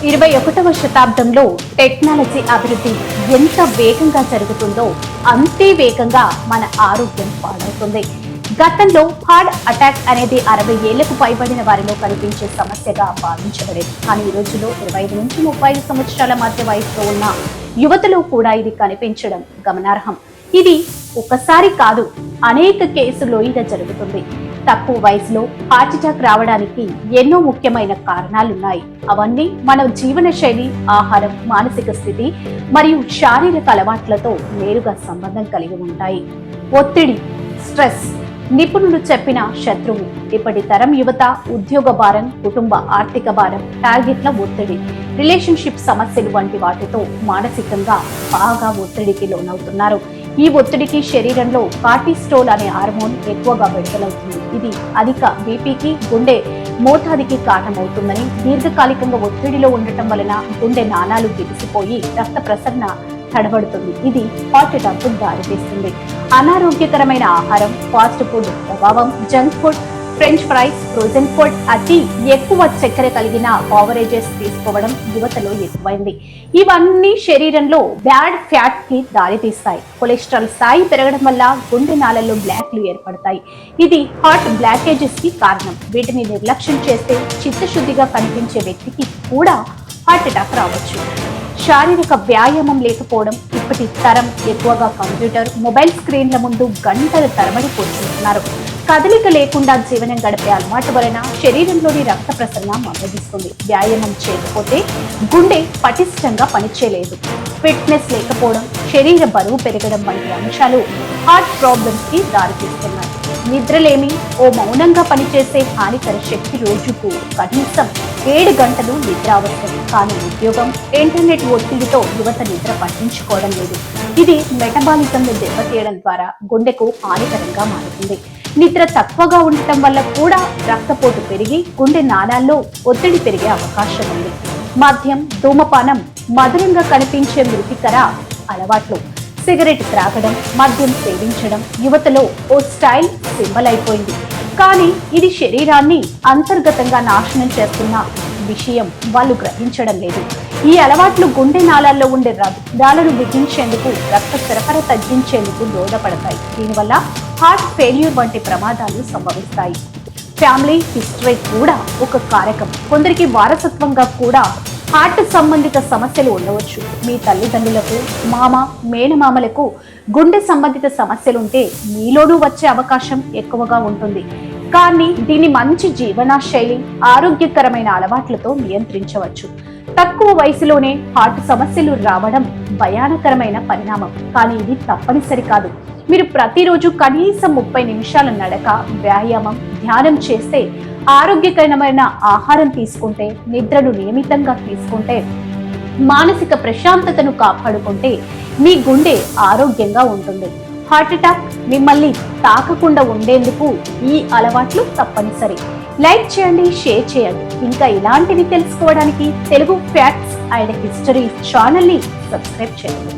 21వ శతాబ్దంలో టెక్నాలజీ అభివృద్ధి ఎంత వేగంగా జరుగుతుందో అంతే వేగంగా మన ఆరోగ్యం పాడవుతుంది. గతంలో హార్ట్ అటాక్ అనేది 60 ఏళ్లకు పైబడిన వారిలో కనిపించే సమస్యగా భావించబడేది. కానీ ఈ రోజుల్లో 25 నుంచి 35 సంవత్సరాల మధ్య వయసులో ఉన్న యువతలో కూడా ఇది కనిపించడం గమనార్హం. ఇది ఒకసారి కాదు, అనేక కేసుల్లో ఇది జరుగుతుంది. తక్కువ వయసులో హార్ట్ అటాక్ రావడానికి ఎన్నో ముఖ్యమైన కారణాలున్నాయి. అవన్నీ మన జీవన శైలి, ఆహారం, మానసిక స్థితి మరియు శారీరక అలవాట్లతో నేరుగా సంబంధం కలిగి ఉంటాయి. ఒత్తిడి, స్ట్రెస్ నిపుణులు చెప్పిన శత్రువు. ఇప్పటి తరం యువత ఉద్యోగ భారం, కుటుంబ ఆర్థిక భారం, టార్గెట్ల ఒత్తిడి, రిలేషన్షిప్ సమస్యలు వంటి వాటితో మానసికంగా బాగా ఒత్తిడికి లోనవుతున్నారు. ఈ ఒత్తిడికి శరీరంలో కార్టిసోల్ అనే హార్మోన్ ఎక్కువగా విడుదలవుతుంది. ఇది అధిక బీపీకి, గుండె మోతాదికి కారణమవుతుందని, దీర్ఘకాలికంగా ఒత్తిడిలో ఉండటం వలన గుండె నాళాలు బిగిసిపోయి రక్త ప్రసరణ తడబడుతుంది. ఇది హార్ట్ అటాక్ కు దారితీస్తుంది. అనారోగ్యకరమైన ఆహారం, ఫాస్ట్ ఫుడ్ ప్రభావం, junk food, French fries, frozen food, అతి ఎక్కువ చక్కెర కలిగిన బెవరేజెస్ తీసుకోవడం యువతలో ఎక్కువైంది. ఇవన్నీ శరీరంలో బ్యాడ్ ఫ్యాట్ కి దారితీస్తాయి. కొలెస్ట్రాల్ స్థాయి పెరగడం వల్ల గుండె నాళల్లో బ్లాక్లు ఏర్పడతాయి. ఇది హార్ట్ బ్లాకేజెస్ కి కారణం. వీటిని నిర్లక్ష్యం చేస్తే చిత్తశుద్ధిగా కనిపించే వ్యక్తికి కూడా హార్ట్ అటాక్ రావచ్చు. శారీరక వ్యాయామం లేకపోవడం. ఇప్పటి తరం ఎక్కువగా కంప్యూటర్, మొబైల్ స్క్రీన్ల ముందు గంటల తరబడి కూర్చుంటున్నారు. కదలిక లేకుండా జీవనం గడిపే అలవాటు వలన శరీరంలోని రక్త ప్రసరణ మందగిస్తుంది. వ్యాయామం చేయకపోతే గుండె పటిష్టంగా పనిచేయలేదు. ఫిట్నెస్ లేకపోవడం, శరీర బరువు పెరగడం వంటి అంశాలు హార్ట్ ప్రాబ్లమ్స్ కి దారితీస్తున్నాయి. నిద్రలేమి, ఓ మౌనంగా పనిచేసే హానికర శక్తి రోజుకు కనీసం 7 గంటలు నిద్ర అవసరం. కానీ ఉద్యోగం, ఇంటర్నెట్ ఒత్తిడితో యువత నిద్ర పట్టించుకోవడం లేదు. ఇది మెటబాలిజంను దెబ్బతీయడం ద్వారా గుండెకు హానికరంగా మారుతుంది. నిద్ర తక్కువగా ఉండటం వల్ల కూడా రక్తపోటు పెరిగి గుండె నాళాల్లో ఒత్తిడి పెరిగే అవకాశం ఉంది. మద్యం, ధూమపానం మధురంగా కనిపించే మృతికర అలవాట్లు. సిగరెట్ త్రాగడం, మద్యం సేవించడం యువతలో ఓ స్టైల్ సింబల్ అయిపోయింది. కానీ ఇది శరీరాన్ని అంతర్గతంగా నాశనం చేస్తున్న విషయం వాళ్ళు గ్రహించడం లేదు. ఈ అలవాట్లు గుండె నాళాల్లో ఉండే రంధ్రాలను బిగించేందుకు, రక్త సరఫరా తగ్గించేందుకు దోహదపడతాయి. దీనివల్ల హార్ట్ ఫెయిల్యూర్ వంటి ప్రమాదాలు సంభవిస్తాయి. ఫ్యామిలీ హిస్టరీ కూడా ఒక కారకం. కొందరికి వారసత్వంగా కూడా హార్ట్ సంబంధిత సమస్యలు ఉండవచ్చు. మీ తల్లిదండ్రులకు, మామ, మేనమామలకు గుండె సంబంధిత సమస్యలుంటే మీలోనూ వచ్చే అవకాశం ఎక్కువగా ఉంటుంది. కానీ దీన్ని మంచి జీవనశైలి, ఆరోగ్యకరమైన అలవాట్లతో నియంత్రించవచ్చు. తక్కువ వయసులోనే హార్ట్ సమస్యలు రావడం భయానకరమైన పరిణామం. కానీ ఇది తప్పనిసరి కాదు. మీరు ప్రతిరోజు కనీసం 30 నిమిషాల నడక, వ్యాయామం, ధ్యానం చేస్తే, ఆరోగ్యకరమైన ఆహారం తీసుకుంటే, నిద్రను నియమితంగా తీసుకుంటే, మానసిక ప్రశాంతతను కాపాడుకుంటే మీ గుండె ఆరోగ్యంగా ఉంటుంది. హార్ట్ అటాక్ మిమ్మల్ని తాకకుండా ఉండేందుకు ఈ అలవాట్లు తప్పనిసరి. లైక్ చేయండి, షేర్ చేయండి. ఇంకా ఇలాంటివి తెలుసుకోవడానికి Telugu facts and history channel ని సబ్స్క్రైబ్ చేయండి.